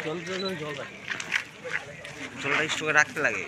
জলটা স্টকে রাখতে লাগে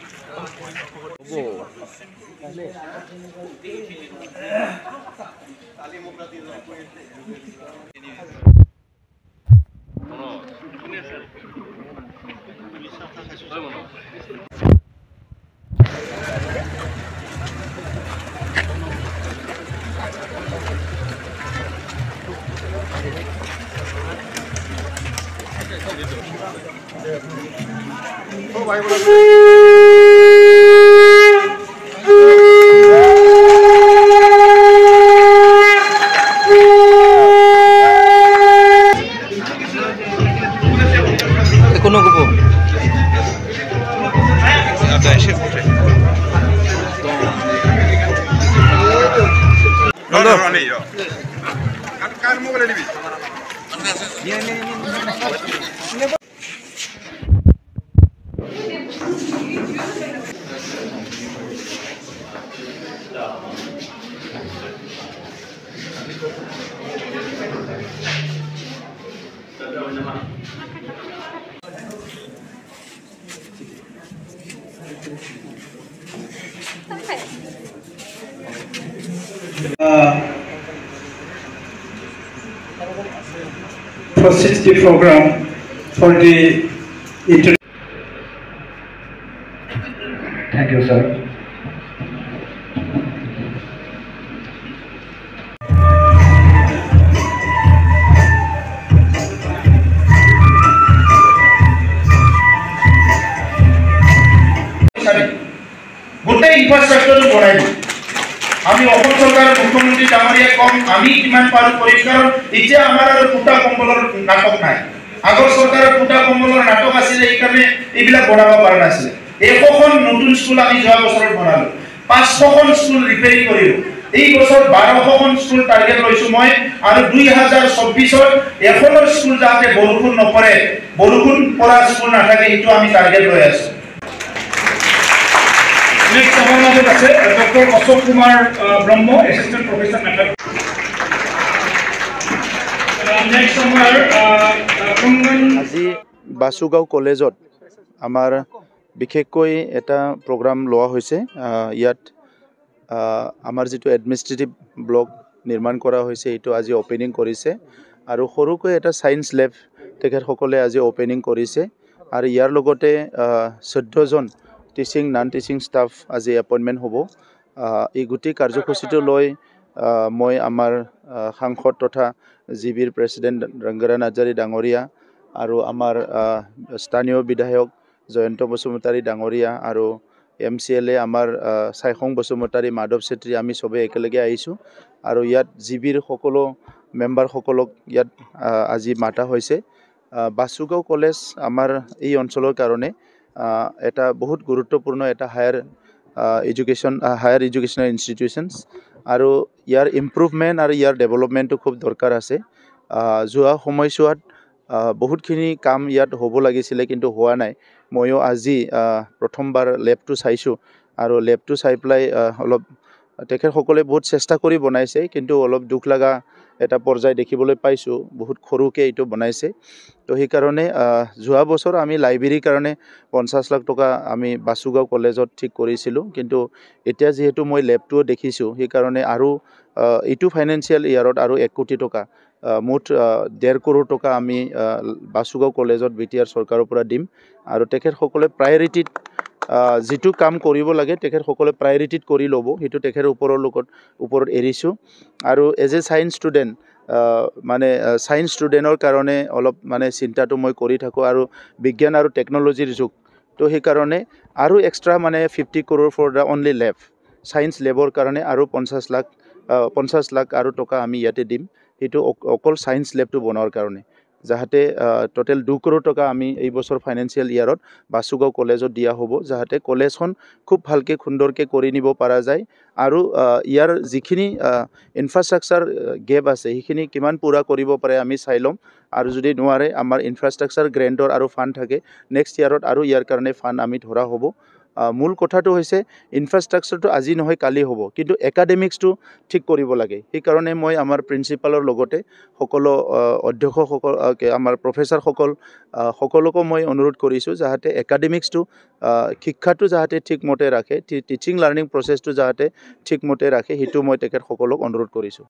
proceed the program for the Thank you, sir. গোটে ইনফ্রাস্ট্রাকচার বনাই আমি অসম সরকারের মুখ্যমন্ত্রী ডাঙরিয়া কম আমি কিমান পাৰো কৰিম কাৰণ এতিয়া আমাৰ আৰু কুটা কম্বলৰ নাটক নাই আগৰ সৰকাৰেৰ কুটা কম্বলৰ নাটক আছিল এই কাৰণে এইবিলাক বনাব পৰা নাছিল 100খন নতুন স্কুল আমি যোৱা বছৰত বনালো 500খন স্কুল ৰিপেয়াৰিং কৰিলো এই বছৰ 1200খন স্কুল টাৰ্গেট লৈছো মই আৰু 2024ত এখনো স্কুল যাতে বৰষুণ নপৰে বৰষুণ পৰা স্কুল নাথাকে এইটো আমি টাৰ্গেট লৈ আছো Next Governor আছে Dr. Ashok Kumar Brahmo, Assistant Professor Mathematics. Next Governor আজি বাসুগাঁও কলেজত আমাৰ বিশেষকৈ এটা প্ৰগ্ৰাম লোৱা হৈছে ইয়াত আমাৰ যেটো এডমিনিষ্ট্ৰেটিভ ব্লক নিৰ্মাণ কৰা হৈছে এটো আজি ওপেনিং কৰিছে আৰু সৰুকৈ এটা সায়েন্স ল্যাব তেখেতসকলে আজি ওপেনিং কৰিছে আৰু ইয়াৰ লগতে 14 জন টিচিং নন টিচিং স্টাফ আজি এপইন্টমেন্ট হ'ব এই গুটি কাৰ্যসূচীটো লৈ মই আমাৰ সাংসদ তথা জিবিৰ প্ৰেসিডেন্ট ৰংগৰা নাৰ্জাৰী ডাঙৰীয়া আৰু আমাৰ স্থানীয় বিধায়ক জয়ন্ত বসুমতাৰী ডাঙৰীয়া আৰু MCLA আমাৰ সাইখং বসুমতাৰী মাধৱ চেত্ৰী আমি সবে একেলগে আহিছো আৰু ইয়াত জিবিৰ সকলো মেম্বাৰ সকলক ইয়াত আজি মাতা হৈছে বাসুগাঁও কলেজ আমাৰ এই অঞ্চলৰ কাৰণে এটা বহুত গুৰুত্বপূৰ্ণ এটা হায়াৰ এডুকেশনাল ইনস্টিটিউশনস আৰু ইয়াৰ ইমপ্ৰুভমেন্ট আৰু ইয়াৰ ডেভেলপমেন্টটো খুব দৰকাৰ আছে যোৱা সময়ছোৱাত বহুতখিনি কাম ইয়াত হ'ব লাগিছিল কিন্তু হোৱা নাই ময়ো আজি প্ৰথমবাৰ ল্যাবটো চাইছো আৰু ল্যাবটো চাই প্লাই অলপ তেখেতসকলে বহুত চেষ্টা কৰি বনাইছে কিন্তু অলপ দুখ লগা এটা পৰ্যায় দেখিবলৈ পাইছো বহুত খৰুকে এটো বনাইছে তো সেই কাৰণে যোৱা বছৰ আমি লাইব্ৰেৰীৰ কাৰণে 50 লাখ টকা আমি বাসুগাঁও কলেজত ঠিক কৰিছিলো কিন্তু এতিয়া যেহেতু মই ল্যাবটো দেখিছো সেই কাৰণে আৰু এটো ফাইনান্সিয়াল ইয়াৰত আৰু 1 কোটি টকা মুঠ 1.5 কোটি টকা আমি বাসুগাঁও কলেজত বিটিআৰ সৰকাৰৰ পৰা দিম আৰু তেখেতসকলে প্ৰায়োৰিটিত যেটো কাম কৰিব লাগে তেখেতসকলে প্ৰায়োৰিটিত কৰি ল'ব হেতু তেখেতৰ ওপৰত এৰিছো আৰু এজ এ সায়েন্স ষ্টুডেন্ট মানে সায়েন্স ষ্টুডেন্টৰ কাৰণে অলপ মানে চিন্তাটো মই কৰি থাকো আৰু বিজ্ঞান আৰু টেকনলজিৰ যুগ তো সেই কাৰণে আৰু এক্সট্ৰা মানে 50 crore for the only lab science ল্যাবৰ কাৰণে আৰু 50 লাখ আৰু টকা আমি ইয়াতে দিম হেতু অকল সায়েন্স ল্যাবটো বনোৱাৰ কাৰণে যাহাতে টোটাল 2 crore টকা আমি এই বছৰ ফাইনান্সিয়াল ইয়াৰত বাসুগাঁও কলেজত দিয়া হ'ব যাহাতে কলেজখন খুব ভালকে সুন্দৰকে কৰি নিব পৰা যায় আৰু ইয়াৰ যিখিনি ইনফ্ৰাষ্ট্ৰাকচাৰ গেপ আছে সেইখিনি কিমান পুৰা কৰিব পাৰে আমি চাই লম আৰু যদি নোৱাৰে আমাৰ ইনফ্ৰাষ্ট্ৰাকচাৰ গ্ৰেন্টৰ আৰু ফান্ড থাকে নেক্সট ইয়াৰত আৰু ইয়াৰ কাৰণে ফান্ড আমি ধৰা হ'ব মূল কথাটো হৈছে ইনফ্ৰাষ্ট্ৰাকচাৰটো আজি নহয় কালি হ'ব, কিন্তু একাডেমিক্সটো ঠিক কৰিব লাগে। সেইকাৰণে মই আমাৰ প্ৰিন্সিপালৰ লগতে সকলো অধ্যক্ষসকল, আমাৰ প্ৰফেচাৰসকল সকলোকো মই অনুৰোধ কৰিছোঁ যাতে একাডেমিক্সটো শিক্ষাটো যাতে ঠিকমতে ৰাখে, টিচিং লাৰ্ণিং প্ৰচেছটো যাতে ঠিকমতে ৰাখে, সেইটো মই তেখেতসকলক অনুৰোধ কৰিছোঁ।